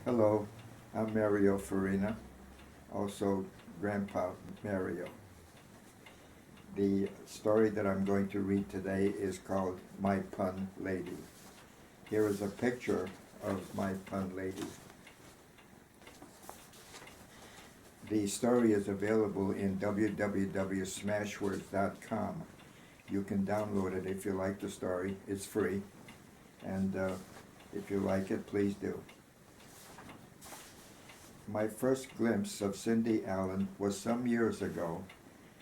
Hello, I'm Mario Farina, also Grandpa Mario. The story that I'm going to read today is called My Pun Lady. Here is a picture of my pun lady. The story is available in www.smashwords.com. You can download it if you like the story. It's free, and if you like it, please do. My first glimpse of Cindy Allen was some years ago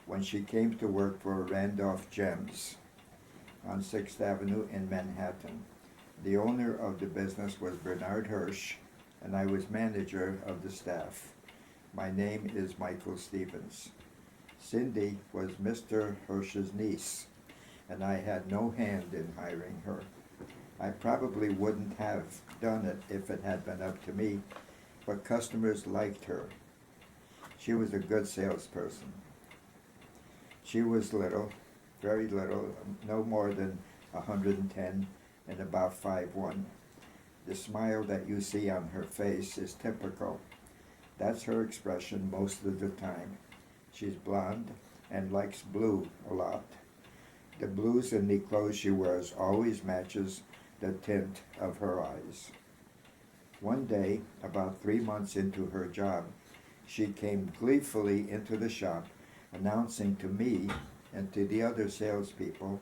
when she came to work for Randolph Gems on 6th Avenue in Manhattan. The owner of the business was Bernard Hirsch, and I was manager of the staff. My name is Michael Stevens. Cindy was Mr. Hirsch's niece, and I had no hand in hiring her. I probably wouldn't have done it if it had been up to me, but customers liked her. She was a good salesperson. She was little, very little, no more than 110 and about 5'1". The smile that you see on her face is typical. That's her expression most of the time. She's blonde and likes blue a lot. The blues in the clothes she wears always matches the tint of her eyes. One day, about 3 months into her job, she came gleefully into the shop, announcing to me and to the other salespeople,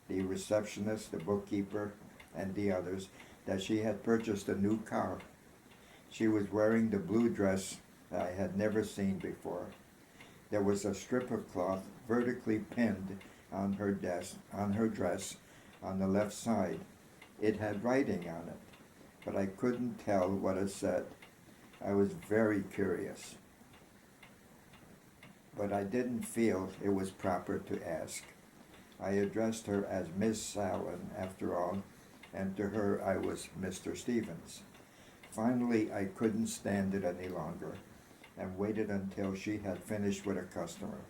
the receptionist, the bookkeeper, and the others, that she had purchased a new car. She was wearing the blue dress that I had never seen before. There was a strip of cloth vertically pinned on her dress on the left side. It had writing on it, but I couldn't tell what it said. I was very curious, but I didn't feel it was proper to ask. I addressed her as Miss Allen, after all, and to her I was Mr. Stevens. Finally, I couldn't stand it any longer and waited until she had finished with a customer.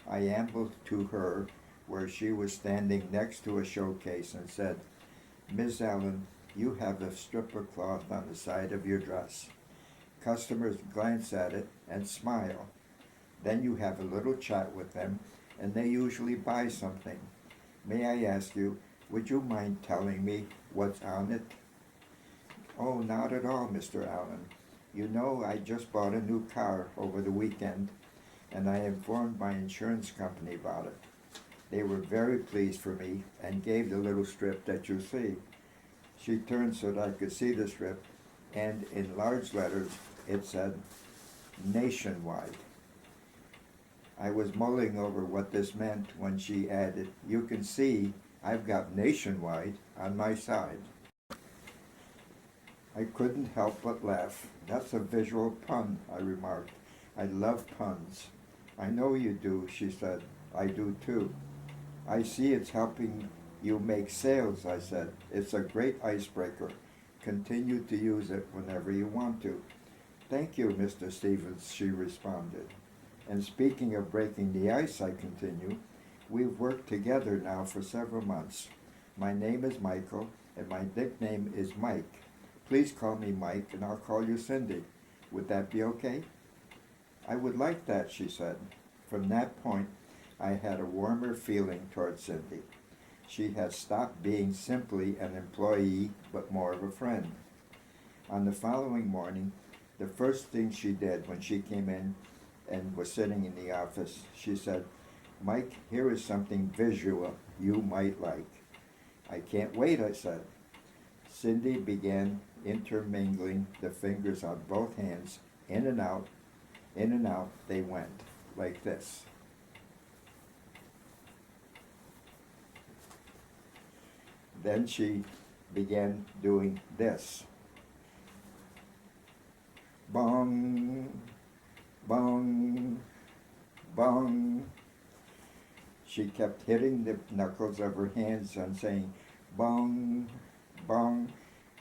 I ambled to her where she was standing next to a showcase and said, "Miss Allen, you have a strip of cloth on the side of your dress. Customers glance at it and smile. Then you have a little chat with them, and they usually buy something. May I ask you, would you mind telling me what's on it?" "Oh, not at all, Mr. Allen. You know, I just bought a new car over the weekend, and I informed my insurance company about it. They were very pleased for me and gave the little strip that you see." She turned so that I could see the strip, and in large letters it said, "Nationwide." I was mulling over what this meant when she added, "You can see I've got Nationwide on my side." I couldn't help but laugh. "That's a visual pun," I remarked. "I love puns." "I know you do," she said. "I do too." "I see it's helping you make sales," I said. "It's a great icebreaker. Continue to use it whenever you want to." "Thank you, Mr. Stevens," she responded. "And speaking of breaking the ice," I continue, "we've worked together now for several months. My name is Michael, and my nickname is Mike. Please call me Mike, and I'll call you Cindy. Would that be okay?" "I would like that," she said. From that point, I had a warmer feeling toward Cindy. She had stopped being simply an employee, but more of a friend. On the following morning, the first thing she did when she came in and was sitting in the office, she said, "Mike, here is something visual you might like." "I can't wait," I said. Cindy began intermingling the fingers on both hands, in and out they went, like this. Then she began doing this. Bong, bong, bong. She kept hitting the knuckles of her hands and saying, "Bong, bong."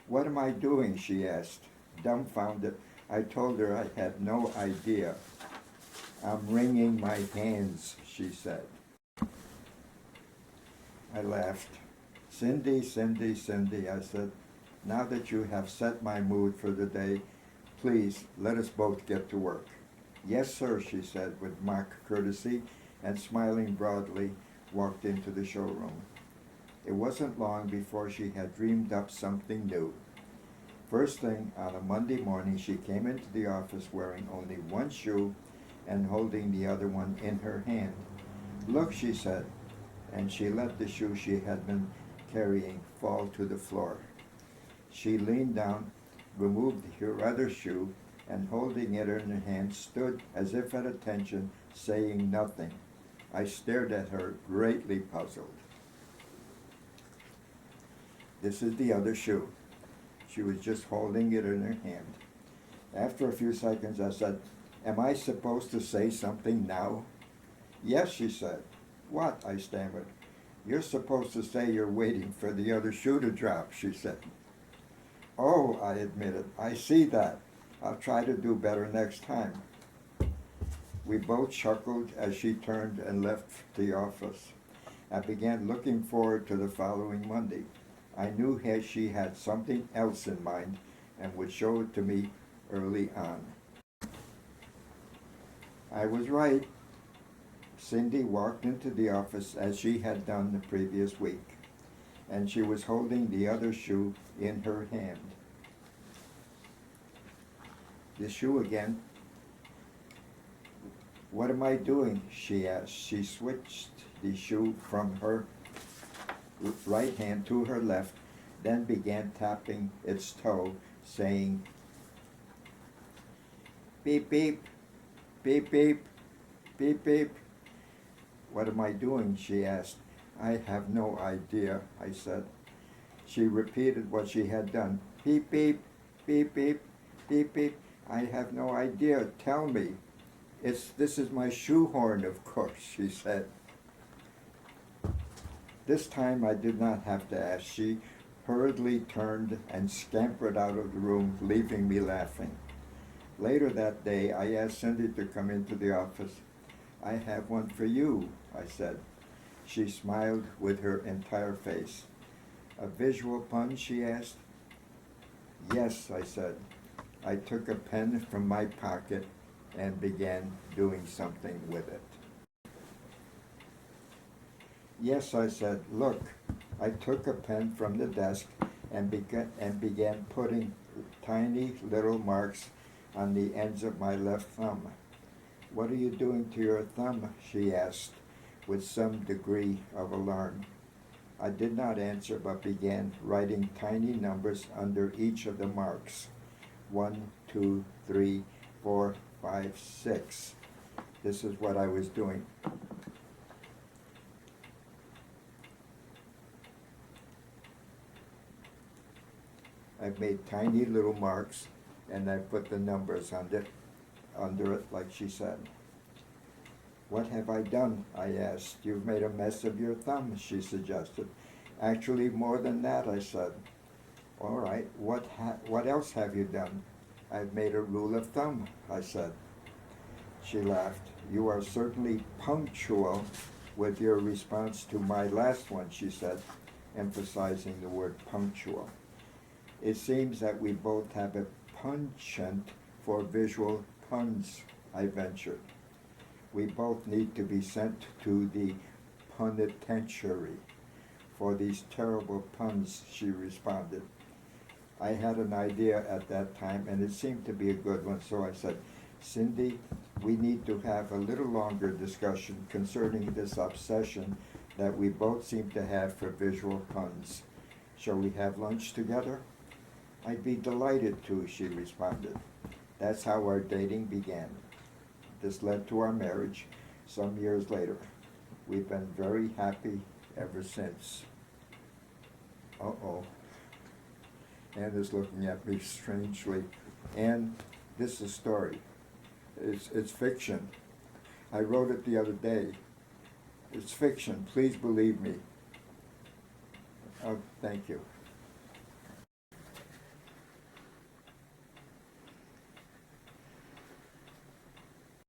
"What am I doing?" she asked. Dumbfounded, I told her I had no idea. "I'm wringing my hands," she said. I laughed. "Cindy, Cindy, Cindy," I said, "now that you have set my mood for the day, Please, let us both get to work. Yes, sir, she said with mock courtesy, and smiling broadly, walked into the showroom. It wasn't long before she had dreamed up something new. First thing, on a Monday morning, she came into the office wearing only one shoe and holding the other one in her hand. Look, she said, and she let the shoe she had been carrying fall to the floor. She leaned down, removed her other shoe, and holding it in her hand, stood as if at attention, saying nothing. I stared at her, greatly puzzled. This is the other shoe. She was just holding it in her hand. After a few seconds, I said, "Am I supposed to say something now?" "Yes," she said. "What?" I stammered. "You're supposed to say you're waiting for the other shoe to drop," she said. "Oh," I admitted, "I see that. I'll try to do better next time." We both chuckled as she turned and left the office. I began looking forward to the following Monday. I knew she had something else in mind and would show it to me early on. I was right. Cindy walked into the office as she had done the previous week, and she was holding the other shoe in her hand. The shoe again. "What am I doing?" she asked. She switched the shoe from her right hand to her left, then began tapping its toe, saying, "Beep, beep, beep, beep, beep, beep." "What am I doing?" she asked. "I have no idea," I said. She repeated what she had done. "Beep, beep, beep, beep, beep, beep. I have no idea. Tell me." This is my shoehorn, of course," she said. This time I did not have to ask. She hurriedly turned and scampered out of the room, leaving me laughing. Later that day, I asked Cindy to come into the office. "I have one for you," I said. She smiled with her entire face. "A visual pun?" she asked. "Yes," I said. I took a pen from my pocket and began doing something with it. "Yes," I said. "Look." I took a pen from the desk and began putting tiny little marks on the ends of my left thumb. "What are you doing to your thumb?" she asked with some degree of alarm. I did not answer, but began writing tiny numbers under each of the marks. 1, 2, 3, 4, 5, 6. This is what I was doing. I made tiny little marks, and I put the numbers under it, like she said. "What have I done?" I asked. "You've made a mess of your thumb," she suggested. "Actually, more than that," I said. "All right, what else have you done?" "I've made a rule of thumb," I said. She laughed. "You are certainly punctual with your response to my last one," she said, emphasizing the word punctual. "It seems that we both have a penchant for visual puns," I ventured. "We both need to be sent to the penitentiary for these terrible puns," she responded. I had an idea at that time, and it seemed to be a good one, so I said, "Cindy, we need to have a little longer discussion concerning this obsession that we both seem to have for visual puns. Shall we have lunch together?" "I'd be delighted to," she responded. That's how our dating began. This led to our marriage some years later. We've been very happy ever since. Uh-oh. Ann is looking at me strangely. And this is a story. It's fiction. I wrote it the other day. It's fiction. Please believe me. Oh, thank you.